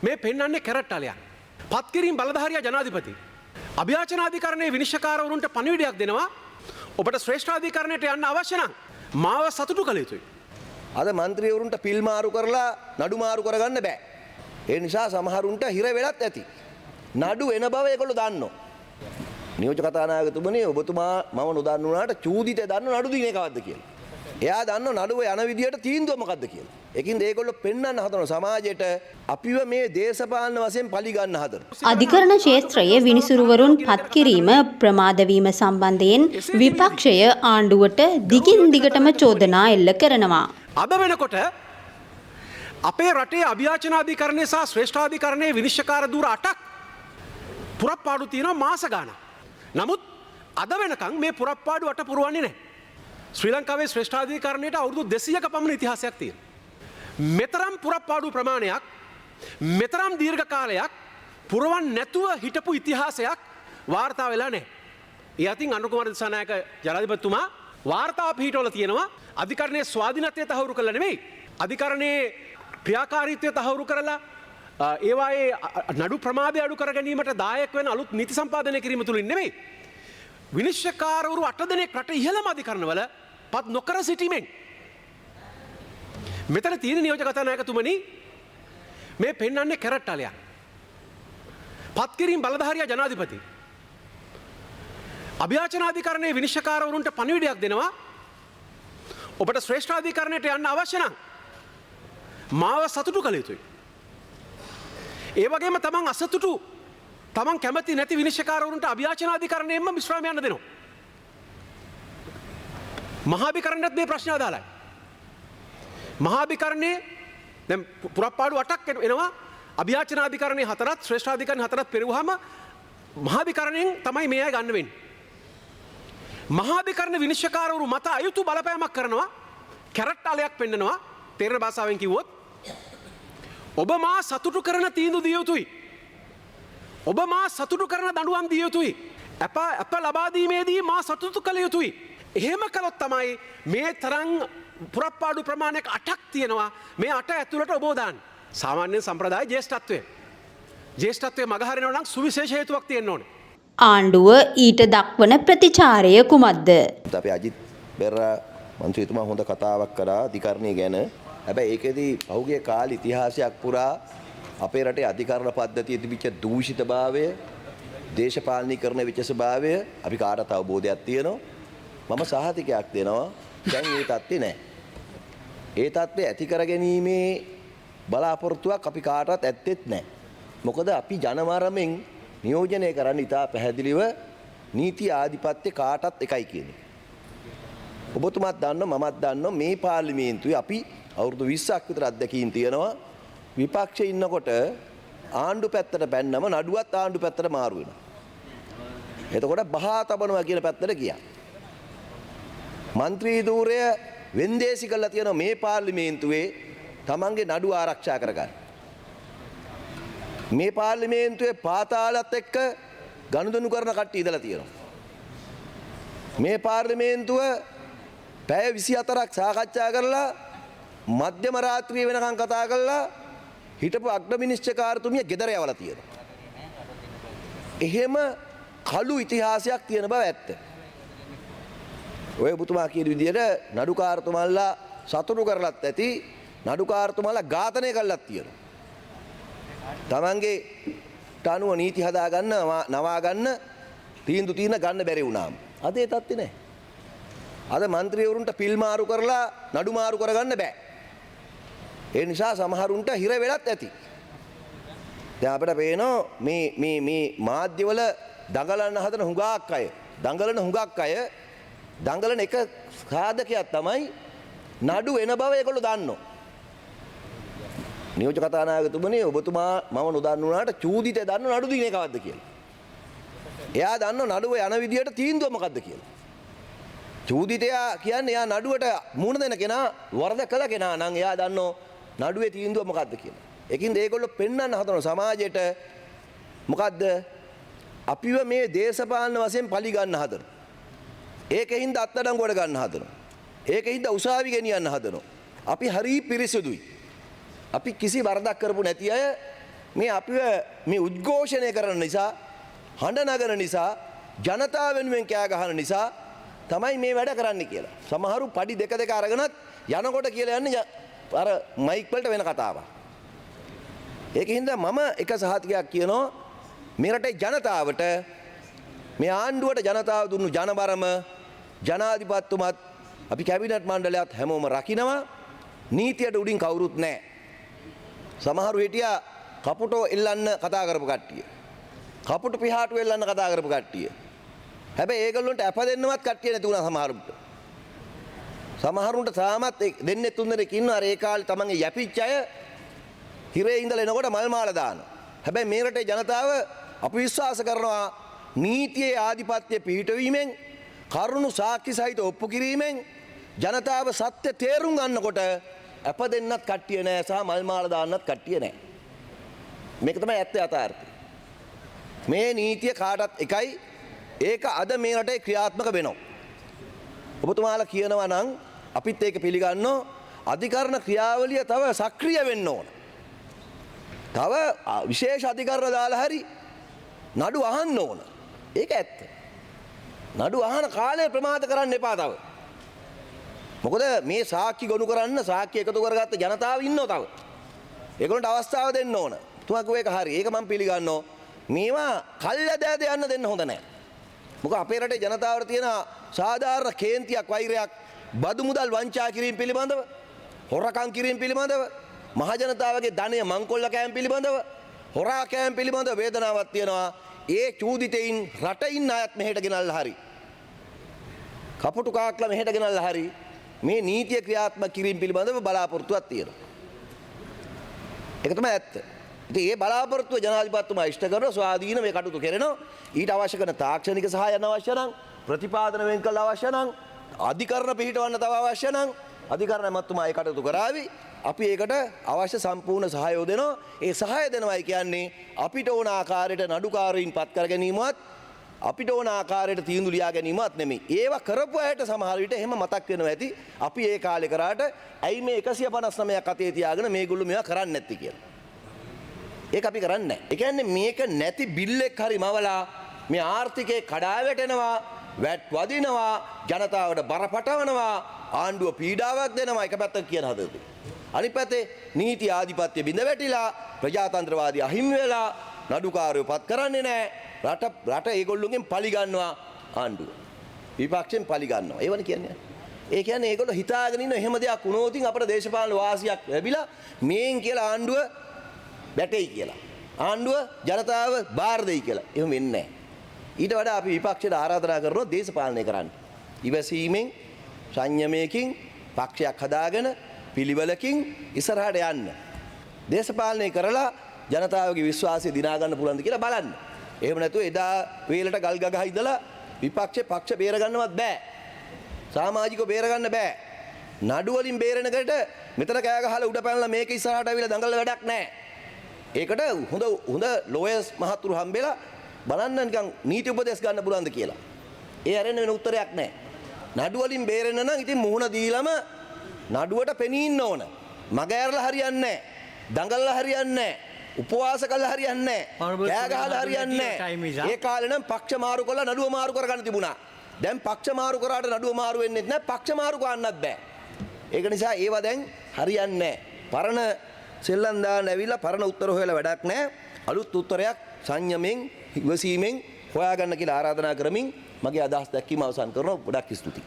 මේ පෙන්වන්නේ කැරට්ටලයක්. පත් කිරීම බලධාරියා ජනාධිපති. අභියාචනාධිකරණයේ විනිශ්චයකාරවරුන්ට පණිවිඩයක් දෙනවා. ඔබට ශ්‍රේෂ්ඨාධිකරණයට යන්න අවශ්‍ය නම් මාව සතුටු කළ යුතුයි. අද මන්ත්‍රීවරුන්ට පිල් මාරු කරලා නඩු මාරු කරගන්න බෑ. ඒ නිසා සමහරුන්ට හිර වෙලත් ඇති. නඩු එන බව ඒගොල්ලෝ දන්නෝ. නියෝජ්‍ය කතානායකතුමනි ඔබතුමා මම නොදන්නුනාට චූදිත දන්න නඩු දින එකවද්ද කියලා. එයා දන්න නඩුව යන විදියට තීන්දුව මොකද්ද කියලා. ඒකින්ද ඒගොල්ලෝ පෙන්වන්න හදන සමාජයට අපිව මේ දේශපාලන වශයෙන් පලි ගන්න හදන. අධිකරණ ක්ෂේත්‍රයේ විනිසුරුවරුන් පත් කිරීම ප්‍රමාද වීම සම්බන්ධයෙන් විපක්ෂය ආණ්ඩුවට දිගින් දිගටම චෝදනා එල්ල කරනවා. අද වෙනකොට අපේ රටේ අභියාචනාධිකරණය සහ ශ්‍රේෂ්ඨාධිකරණයේ විනිශ්චයකාර දුර 8ක් පුරප්පාඩු තියෙනවා මාස ගාණක්. නමුත් අද වෙනකන් මේ පුරප්පාඩු 8 පුරවන්නේ නැහැ. ශ්‍රී ලංකාවේ ශ්‍රේෂ්ඨාධිකරණයට අවුරුදු 200ක පමණ ඉතිහාසයක් තියෙනවා. මෙතරම් පුරප්පාඩු ප්‍රමාණයක් මෙතරම් දීර්ඝ කාලයක් පුරවන්නේ නැතුව හිටපු ඉතිහාසයක් වාර්තා වෙලා නැහැ. ඒ අතින් අනුර කුමාර දිසානායක ජනාධිපතිතුමා වාර්තා පිටවල තියෙනවා අධිකරණයේ ස්වාධීනත්වය තහවුරු කළා නෙමෙයි. අධිකරණයේ ක්‍රියාකාරීත්වය තහවුරු කරලා ඒවායේ නඩු ප්‍රමාදය අඩු කර ගැනීමට දායක වෙන අලුත් නීති සම්පාදනය කිරීම තුලින් නෙමෙයි. විනිශ්චයකාරවරු 8 දෙනෙක් රටේ ඉහළම අධිකරණවල පත් නොකර සිටීමෙන් මෙතන තියෙන නියෝජ්‍ය කතානායකතුමනි මේ පෙන්වන්නේ කැරට්ටලයක්. පත් කිරීම බලධාරියා ජනාධිපති. අභියාචනාධිකරණයේ විනිශ්චයකාරවරුන්ට පණිවිඩයක් දෙනවා. ඔබට ශ්‍රේෂ්ඨාධිකරණයට යන්න අවශ්‍ය නම් මාව සතුටු කළ යුතුයි. ඒ වගේම තමන් අසතුටු තමන් කැමති නැති විනිශ්චයකාරවරුන්ට අභියාචනාධිකරණයෙන්ම විශ්‍රාම යන්න දෙනවා. මහාභිකරණයත් මේ ප්‍රශ්න අදාළයි. මහාභිකරණයේ දැන් පුරප්පාඩු 8ක් එනවා. අභියාචනාධිකරණයේ 4ත් ශ්‍රේෂ්ඨාධිකරණයේ 4ත් පෙරුවාම මහාභිකරණයෙන් තමයි මේ අය ගන්න වෙන්නේ. මහාධිකරණ විනිශ්චයකාරවරු මත අයුතු බලපෑමක් කරනවා. කැරට්ටලයක් පෙන්නනවා. තේරෙන භාෂාවෙන් කිව්වොත් ඔබ මා සතුටු කරන තීන්දුව දිය යුතුයි. ඔබ මා සතුටු කරන දඬුවම් දිය යුතුයි. අප ලබා දීමේදී මා සතුටු කළ යුතුයි. එහෙම කළොත් තමයි මේ තරම් පුරප්පාඩු ප්‍රමාණයක් 8ක් තියෙනවා. මේ 8 ඇතුළට ඔබ දාන්න. සාමාන්‍ය සම්ප්‍රදාය ජේෂ්ඨත්වය. ජේෂ්ඨත්වයේ මගහරිනවා නම් සුවිශේෂ හේතුවක් තියෙන්න ඕනේ. ආණ්ඩුව ඊට දක්වන ප්‍රතිචාරය කුමක්ද? අපි අජිත් බෙරා මන්ත්‍රීතුමා හොඳ කතාවක් කරා අධිකරණය ගැන. හැබැයි ඒකෙදී පහුගිය කාල ඉතිහාසයක් පුරා අපේ රටේ අධිකරණ පද්ධතියේ තිබිච්ච දූෂිතභාවය, දේශපාලනීකරණ වෙච්ච ස්වභාවය අපි කාටත් අවබෝධයක් තියෙනවා. මම සහතිකයක් දෙනවා. දැන් මේ තත්ත්වේ නැහැ. ඒ තත්ත්වේ ඇති කර ගැනීමේ බලාපොරොත්තුවක් අපි කාටවත් ඇත්තෙත් නැහැ. මොකද අපි ජනමරමෙන් නියෝජනය කරන්න ඉතා පැහැදිලිව නීති ආධිපත්‍ය කාටත් එකයි කියන්නේ. ඔබතුමාත් දන්නවා මමත් දන්නවා මේ පාර්ලිමේන්තුවේ අපි අවුරුදු 20ක් විතර අත්දැකීම් තියෙනවා. විපක්ෂයේ ඉන්නකොට ආණ්ඩු පැත්තට බැන්නම නඩුවත් ආණ්ඩු පැත්තට මාරු වෙනවා. එතකොට බහා තබනවා කියන පැත්තට ගියා. මන්ත්‍රී ධූරය වෙන්දේසි කළා තියෙන මේ පාර්ලිමේන්තුවේ තමන්ගේ නඩු ආරක්ෂා කරගන්න. මේ පාර්ලිමේන්තුවේ පාතාලත් එක්ක ගනුදෙනු කරන කට්ටිය ඉඳලා තියෙනවා. මේ පාර්ලිමේන්තුව පැය 24ක් සාකච්ඡා කරලා මධ්‍යම රාත්‍රිය වෙනකන් කතා කරලා හිටපු අග්‍ර විනිශ්චයකාරතුමිය ගෙදර යවලා තියෙනවා. එහෙම කළු ඉතිහාසයක් තියෙන බව ඇත්ත. ඔය ඔබතුමා කියන විදිහට නඩුකාරතුමාලා සතුටු කරලත් ඇති නඩුකාරතුමාලා ඝාතනය කළත් තියෙනවා. තමන්ගේ තනුව නීති හදා ගන්න නවා ගන්න තීන්දුව తీන ගන්න බැරි වුණාම අද ඒ තත්ත්වේ නැහැ. අද മന്ത്രിවරුන්ට පිල් මාරු කරලා නඩු මාරු කරගන්න බෑ. ඒ නිසා සමහරුන්ට හිර වෙලත් ඇති. දැන් අපිට පේනවා මේ මාධ්‍යවල දඟලන්න හදන හුඟක් අය දඟලන එක සාධකයක් තමයි නඩු එන බව ඒගොල්ලෝ දන්නවා. නියෝජ්‍ය කතානායකතුමනි ඔබතුමා මම නොදන්නුනාට චූදිත දන්න නඩු දින එකවද්ද කියලා. එයා දන්න නඩුව යන විදියට තීන්දුව මොකද්ද කියලා. චූදිතයා කියන්නේ එයා නඩුවට මුහුණ දෙන කෙනා වරද කළ කෙනා නම් එයා දන්නෝ නඩුවේ තීන්දුව මොකද්ද කියලා. ඒකින්ද ඒගොල්ලෝ පෙන්වන්න හදන සමාජයට මොකද්ද අපිව මේ දේශපාලන වශයෙන් පලි ගන්න හදනවා. ඒකෙන්ද අත්අඩංගුවට ගන්න හදනවා. ඒකෙන්ද උසාවි ගෙනියන්න හදනවා. අපි හරි පිරිසුදුයි. අපි කිසි වරදක් කරපු නැති අය මේ අපිව මේ උද්ඝෝෂණය කරන නිසා හඬ නගන නිසා ජනතාව වෙනුවෙන් කෑ ගහන නිසා තමයි මේ වැඩ කරන්න කියලා. සමහරු පඩි දෙක අරගෙනත් යනකොට කියලා යන්නේ අර මයික් වලට වෙන කතාවක්. ඒකින්ද මම එක සහතිකයක් කියනවා මේ රටේ ජනතාවට මේ ආණ්ඩුවට ජනතාව දුන්නු ජනබරම ජනාධිපතිතුමත් අපි කැබිනට් මණ්ඩලයත් හැමෝම රකින්නවා. නීතියට උඩින් කවුරුත් නැහැ. සමහරු හිටියා කපුටෝ එල්ලන්න කතා කරපු කට්ටිය. කපුටු පිහාටු එල්ලන්න කතා කරපු කට්ටිය. හැබැයි ඒගොල්ලන්ට අප දෙන්නවත් කට්ටිය නැති වුණා සමහරුන්ට. සමහරුන්ට තාමත් දෙන්නේ තුන් දෙනෙක් ඉන්නවා. ඒ කාලේ තමන්ගේ යැපිච්ච අය හිරේ ඉඳලා එනකොට මල් මාල දානවා. හැබැයි මේ රටේ ජනතාව අපි විශ්වාස කරනවා නීතියේ ආධිපත්‍ය පිහිටවීමෙන් කරුණු සාක්ෂි සහිත ඔප්පු කිරීමෙන් ජනතාව සත්‍ය තේරුම් ගන්නකොට අප දෙන්නත් කට්ටිය නෑ සහ මල් මාල දාන්නත් කට්ටිය නෑ. මේක තමයි ඇත්ත යථාර්ථය. මේ නීතිය කාටත් එකයි. ඒක අද මේ රටේ ක්‍රියාත්මක වෙනවා. ඔබතුමාලා කියනවා නම් අපිත් ඒක පිළිගන්නවා. අධිකරණ ක්‍රියාවලිය තව සක්‍රිය වෙන්න ඕන. තව විශේෂ අධිකරණ දාලා හරි නඩු අහන්න ඕන. ඒක ඇත්ත. නඩු අහන කාලය ප්‍රමාද කරන්න එපා තව. මොකද මේ සාක්ෂි ගොනු කරන්න සාක්ෂි එකතු කරගත්ත ජනතාව ඉන්නවා තව. ඒගොල්ලන්ට අවස්ථාව දෙන්න ඕන. තුමා කිව්ව එක හරි. ඒක මම පිළිගන්නවා. මේවා කල්යදෑද යන්න දෙන්න හොඳ නැහැ. මොකද අපේ රටේ ජනතාවට තියෙන සාධාරණ කේන්තියක් වෛරයක් බදු මුදල් වංචා කිරීම පිළිබඳව, හොරකම් කිරීම පිළිබඳව, මහ ජනතාවගේ ධනය මංකොල්ල කෑම පිළිබඳව, හොරා කෑම පිළිබඳව වේදනාවක් තියෙනවා. ඒ චූදිතයින් රට ඉන්න අයත් මෙහෙට ගෙනල්ලා හරි. කපුටු කාක්ලා මෙහෙට ගෙනල්ලා හරි මේ නීතිය ක්‍රියාත්මක කිරීම පිළිබඳව බලාපොරොත්තුවක් තියෙනවා. ඒක තමයි ඇත්ත. ඉතින් ඒ බලාපොරොත්තුව ජනාධිපතිතුමා ඉෂ්ට කරන ස්වාධීන මේ කටයුතු කරනවා. ඊට අවශ්‍ය කරන තාක්ෂණික සහාය අවශ්‍ය නම්, ප්‍රතිපාදන වෙන් කළ අවශ්‍ය නම්, අධිකරණ පිහිටවන්න තව අවශ්‍ය නම් අධිකරණ මැතිතුමා ඒ කටයුතු කරાવી. අපි ඒකට අවශ්‍ය සම්පූර්ණ සහායය දෙනවා. ඒ සහාය දෙනවයි කියන්නේ අපිට ඕන ආකාරයට නඩුකාරයින් පත් කර ගැනීමවත් අපිට ඕන ආකාරයට තීන්දුව ලියා ගැනීමවත් නෙමෙයි. ඒවා කරපු අයට සමහර විට එහෙම මතක් වෙනවා ඇති. අපි ඒ කාලේ කරාට ඇයි මේ 159ක් අතේ තියාගෙන මේගොල්ලෝ මේවා කරන්නේ නැත්තේ කියලා. ඒක අපි කරන්නේ නැහැ. ඒ කියන්නේ මේක නැති බිල් එක හරි මවලා මේ ආර්ථිකේ කඩා වැටෙනවා, වැට් වදිනවා, ජනතාවට බර පටවනවා, ආණ්ඩුව පීඩාවක් දෙනවා. එක පැත්තක කියන හදවත. අනිත් පැත්තේ නීති ආධිපත්‍ය බිඳ වැටිලා ප්‍රජාතන්ත්‍රවාදී අහිමි වෙලා නඩුකාරයෝ පත් කරන්නේ නැහැ. රට ඒගොල්ලෝගෙන් පලි ගන්නවා ආණ්ඩුව. විපක්ෂයෙන් පලි ගන්නවා. ඒවනේ කියන්නේ. ඒ කියන්නේ ඒගොල්ලෝ හිතාගෙන ඉන්න එහෙම දෙයක් වුණොත් අපේ දේශපාලන වාසියක් ලැබිලා මේන් කියලා ආණ්ඩුව බැටෙයි කියලා. ආණ්ඩුව ජනතාව බාර දෙයි කියලා. එහෙම වෙන්නේ නැහැ. ඊට වඩා අපි විපක්ෂයට ආරාධනා කරනවා දේශපාලනය කරන්න. ඉවසීමෙන් සංයමයකින් පක්ෂයක් හදාගෙන පිළිවෙලකින් ඉස්සරහට යන්න. දේශපාලනය කරලා ජනතාවගේ විශ්වාසය දිනා ගන්න පුළුවන්ද කියලා බලන්න. එහෙම නැතුව එදා වේලට ගල් ගගහ ඉඳලා පක්ෂ බේරගන්නවත් බෑ. සමාජිකව බේරගන්න බෑ. නඩු වලින් බේරෙනකට මෙතන කෑ ගහලා උඩ පැනලා මේක ඉස්සරහට අවිලා දඟලන වැඩක් නැහැ. ඒකට හොඳ ලෝයර්ස් මහතුරු හම්බෙලා බලන්න නිකන් නීති උපදෙස් ගන්න පුළුවන්ද කියලා. ඒ හැරෙන්න වෙන උත්තරයක් නැහැ. නඩු වලින් බේරෙන්න නම් ඉතින් මුහුණ දීලම නඩුවට පෙනී ඉන්න ඕන. මග ඇරලා හරියන්නේ නැහැ. දඟලලා හරියන්නේ නැහැ. උපවාස කළා හරියන්නේ නැහැ. කෑ ගහලා හරියන්නේ නැහැ. ඒ කාලේ නම් පක්ෂ මාරු කරලා නඩුව මාරු කරගන්න තිබුණා. දැන් පක්ෂ මාරු කරාට නඩුව මාරු වෙන්නේ නැහැ. පක්ෂ මාරු කරන්නත් බෑ. ඒක නිසා ඒවා දැන් හරියන්නේ නැහැ. පරණ සෙල්ලම් දාන්න ඇවිල්ලා පරණ උත්තර හොයලා වැඩක් නැහැ. අලුත් උත්තරයක් සංයමෙන් ඉවසීමෙන් හොයාගන්න කියලා ආරාධනා කරමින් මගේ අදහස් දැක්වීම අවසන් කරනවා. ගොඩක් ස්තුතියි.